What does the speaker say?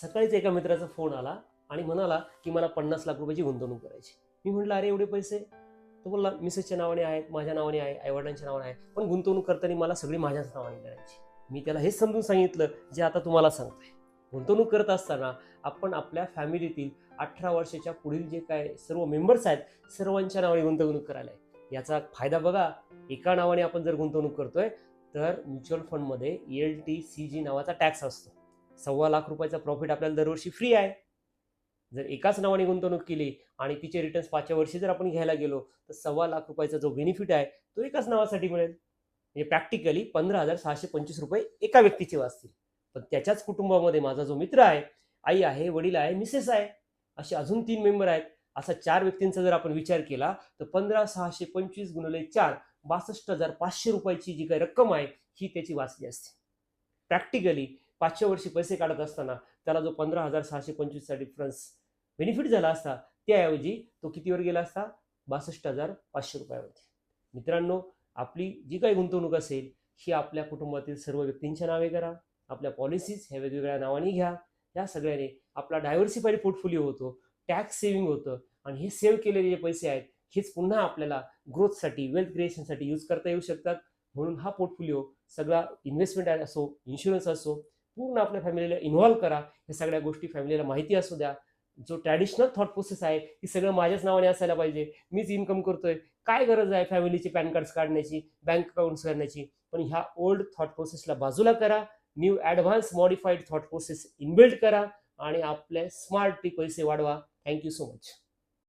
सकाळीच एका मित्राचा फोन आला आणि म्हणाला की मला 50 लाख रुपयाची गुंतवणूक करायची. मी म्हटलं, अरे एवढे पैसे? तो बोलला, मिसेसच्या नावाने आहेत, माझ्या नावाने आहे, आईवडिलांच्या नावाने आहे, पण गुंतवणूक करताना मला सगळी माझ्याच नावाने करायची. मी त्याला हेच समजून सांगितलं जे आता तुम्हाला सांगतोय. गुंतवणूक करत असताना आपण आपल्या फॅमिलीतील 18 वर्षाच्या पुढील जे काय सर्व मेंबर्स आहेत सर्वांच्या नावाने गुंतवणूक करायला आहे. याचा फायदा बघा, एका नावाने आपण जर गुंतवणूक करतोय तर म्युच्युअल फंडमध्ये ELTCG नावाचा टॅक्स असतो. 1.25 लाख रुपयाचा प्रॉफिट आपल्याला दरवर्षी फ्री आहे. जर एकाच नावाने गुंतवणूक केली आणि तिचे रिटर्न्स 5व्या वर्षी जर आपण घ्यायला गेलो तर 1.25 लाख रुपयाचा जो बेनिफिट आहे तो एकाच नावासाठी मिळेल. म्हणजे प्रॅक्टिकली 15,625 रुपये एका व्यक्तीचे वाचतील. पण त्याच्याच कुटुंबामध्ये माझा जो मित्र आहे, आई आहे, वडील आहे, मिसेस आहे, असे अजून 3 मेंबर आहेत. असा 4 व्यक्तींचा जर आपण विचार केला तर 15,625 गुणिले 4 62,500 रुपयाची जी काही रक्कम आहे ही त्याची वाचली असते. प्रॅक्टिकली 5व्या वर्षी पैसे काढत असताना त्याला जो 15,625 चा डिफरन्स बेनिफिट झाला असता त्याऐवजी तो कितीवर गेला असता? 62,500 रुपयावरती. मित्रांनो, आपली जी काही गुंतवणूक असेल ही आपल्या कुटुंबातील सर्व व्यक्तींच्या नावे करा. आपल्या पॉलिसीज ह्या वेगवेगळ्या नावाने घ्या. या सगळ्याने आपला डायव्हर्सिफाईड पोर्टफोलिओ होतो, टॅक्स सेव्हिंग होतं आणि हे सेव्ह केलेले जे पैसे आहेत हेच पुन्हा आपल्याला ग्रोथसाठी, वेल्थ क्रिएशनसाठी यूज करता येऊ शकतात. म्हणून हा पोर्टफोलिओ सगळा इन्व्हेस्टमेंट असो, इन्शुरन्स असो, पूर्ण आपल्या फॅमिलीला इन्व्हॉल्व करा. ह्या सगळ्या गोष्टी फॅमिलीला माहिती असू द्या. जो ट्रॅडिशनल थॉट प्रोसेस आहे ती सगळं माझ्याच नावाने असायला पाहिजे, मीच इन्कम करतोय, काय गरज आहे फॅमिलीचे पॅन कार्ड्स काढण्याची, बँक अकाउंट्स करण्याची. पण ह्या ओल्ड थॉट प्रोसेसला बाजूला करा, new advance modified thought process inbuilt करा आणि आपले स्मार्टली पैसे वाढवा. Thank you so much.